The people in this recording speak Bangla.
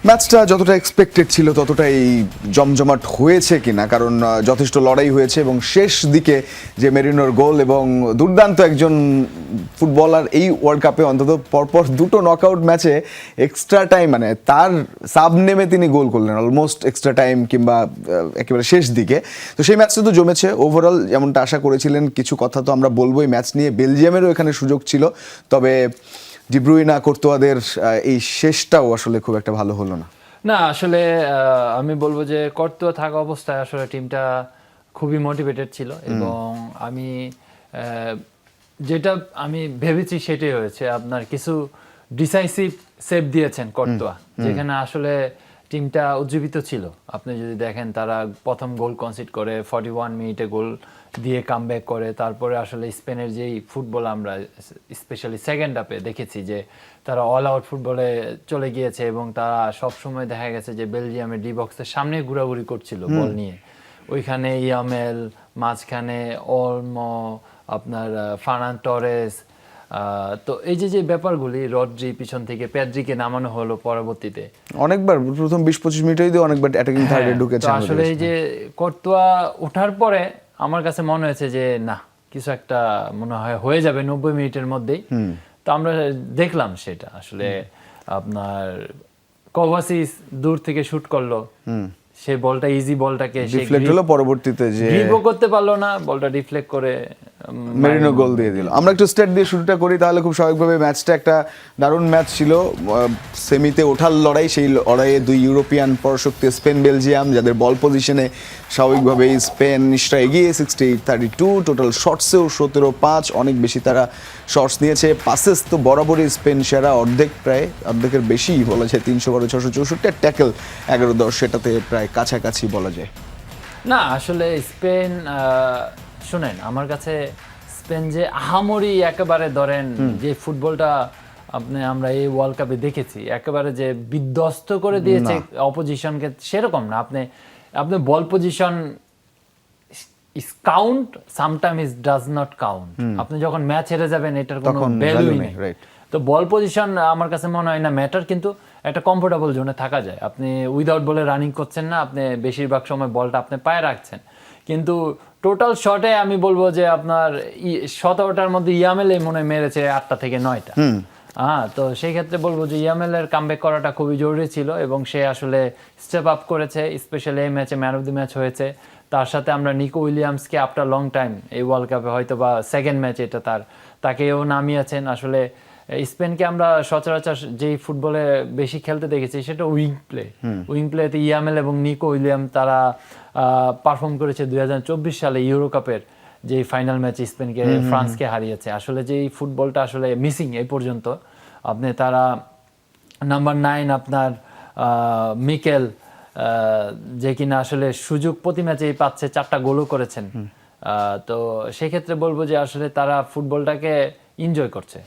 ম্যাচটা যতটা এক্সপেক্টেড ছিল ততটাই জমজমাট হয়েছে কিনা, কারণ যথেষ্ট লড়াই হয়েছে এবং শেষ দিকে যে মেরিনোর গোল এবং দুর্দান্ত একজন ফুটবলার এই ওয়ার্ল্ড কাপে অন্তত পরপর দুটো নকআউট ম্যাচে এক্সট্রা টাইম মানে তার সাব নেমে তিনি গোল করলেন অলমোস্ট এক্সট্রা টাইম কিংবা একেবারে শেষ দিকে। তো সেই ম্যাচটা তো জমেছে ওভারঅল, যেমনটা আশা করেছিলেন। কিছু কথা তো আমরা বলবোই ম্যাচ নিয়ে, বেলজিয়ামেরও এখানে সুযোগ ছিল, তবে ডি ব্রুইনা কোর্তোয়াদের এই শেষটাও আসলে খুব একটা ভালো হলো না। না আসলে আমি বলবো যে কোর্তোয়া থাকা অবস্থায় আসলে টিমটা খুবই মোটিভেটেড ছিল এবং আমি যেটা আমি ভেবেছি সেটাই হয়েছে। আপনার কিছু ডিসাইসিভ সেভ দিয়েছেন কোর্তোয়া, যেখানে আসলে টিমটা উজ্জীবিত ছিল। আপনি যদি দেখেন তারা প্রথম গোল কনসিড করে 41 মিনিটে গোল দিয়ে কামব্যাক করে, তারপরে আসলে স্পেনের যেই ফুটবল আমরা স্পেশালি সেকেন্ড হাফে দেখেছি যে তারা অল আউট ফুটবলে চলে গিয়েছে এবং তারা সবসময় দেখা গেছে যে বেলজিয়ামের ডি বক্সের সামনে ঘোরাঘুরি করছিল বল নিয়ে। ওইখানে ইয়ামেল, মাঝখানে অলমো, আপনার ফার্নান টরেস। তো এই যে ব্যাপারগুলি, রড্রি পিছন থেকে পেদ্রিকে নামানো হলো পরবর্তীতে অনেকবার প্রথম 20-25 মিনিটেই দিয়ে অনেকবার অ্যাটাকিং থার্ডে ঢুকেছে। আসলে এই যে কোর্তোয়া ওঠার পরে আমার কাছে মনে হয়েছে যে না, কিছু একটা মনে হয় হয়ে যাবে 90 মিনিটের মধ্যেই। তো আমরা দেখলাম সেটা আসলে আপনার কোভাসিচ দূর থেকে শুট করলো, সে বলটা ইজি বলটাকে ডিফ্লেক্ট হলো, পরবর্তীতে যে গ্রিপও করতে পারলো না, বলটা ডিফ্লেক্ট করে মেরিনো গোল দিয়ে দিল। আমরা একটু স্টেট দিয়ে শুরুটা করি তাহলে খুব স্বাভাবিকভাবে। ম্যাচটা একটা দারুণ ম্যাচ ছিল, সেমিতে ওঠার লড়াই। সেই লড়াইয়ে দুই ইউরোপিয়ান পরাশক্তি স্পেন বেলজিয়াম, যাদের বল পজিশনে স্বাভাবিকভাবেই স্পেনিশরা এগিয়ে 68-32। টোটাল শটসেও 17-5, অনেক বেশি তারা শটস নিয়েছে। পাসেস তো বরাবরই স্পেন সেরা, প্রায় অর্ধেকের বেশি বলা যায়, 312-664। ট্যাকেল 11-10, সেটাতে প্রায় কাছাকাছি বলা যায়। না আসলে স্পেন শুনেন, আমার কাছে স্পেন যে আহামরি একেবারে ধরেন যে ফুটবলটা আমরা এই ওয়ার্ল্ড কাপে দেখেছি, একেবারে যে বিধ্বস্ত করে দিয়েছে অপোজিশনকে, সেরকম না। আপনি ball possession is count, sometime is does not count. আপনি যখন ম্যাচ হেরে যাবেন এটার কোনো ভ্যালু নেই। তো বল পজিশন আমার কাছে মনে হয় না ম্যাটার, কিন্তু একটা কমফোর্টেবল জোনে থাকা যায়। আপনি উইদাউট বলে রানিং করছেন না, আপনি বেশিরভাগ সময় বলটা আপনি পায়ে রাখছেন, কিন্তু টোটাল শটে আমি বলবো যে আপনার 17টার মধ্যে ইয়ামেল মনে মেরেছে 8টা থেকে 9টা। তো সেই ক্ষেত্রে বলবো যে ইয়ামেলের কামব্যাক করাটা খুবই জরুরি ছিল এবং সে আসলে স্টেপ আপ করেছে, স্পেশালি এই ম্যাচে ম্যান অফ দ্য ম্যাচ হয়েছে। তার সাথে আমরা নিকো উইলিয়ামসকে আফটার লং টাইম এই ওয়ার্ল্ড কাপে হয়তো বা সেকেন্ড ম্যাচ এটা তাকেও নামিয়েছেন। আসলে স্পেনকে আমরা সচরাচর যেই ফুটবলে বেশি খেলতে দেখেছি সেটা উইং প্লেতে ইয়ামেল এবং নিকো উইলিয়াম তারা পারফর্ম করেছে 2024 সালে ইউরো কাপের যে ফাইনাল ম্যাচে স্পেনকে ফ্রান্সকে হারিয়েছে। আসলে যে ফুটবলটা আসলে মিসিং এই পর্যন্ত। আপনি তারা নাম্বার 9 আপনার মিকেল, যে কিনা আসলে সুযোগ প্রতি ম্যাচেই পাচ্ছে, 4টা গোলও করেছেন। তো সেক্ষেত্রে বলবো যে আসলে তারা ফুটবলটাকে এনজয় করছে।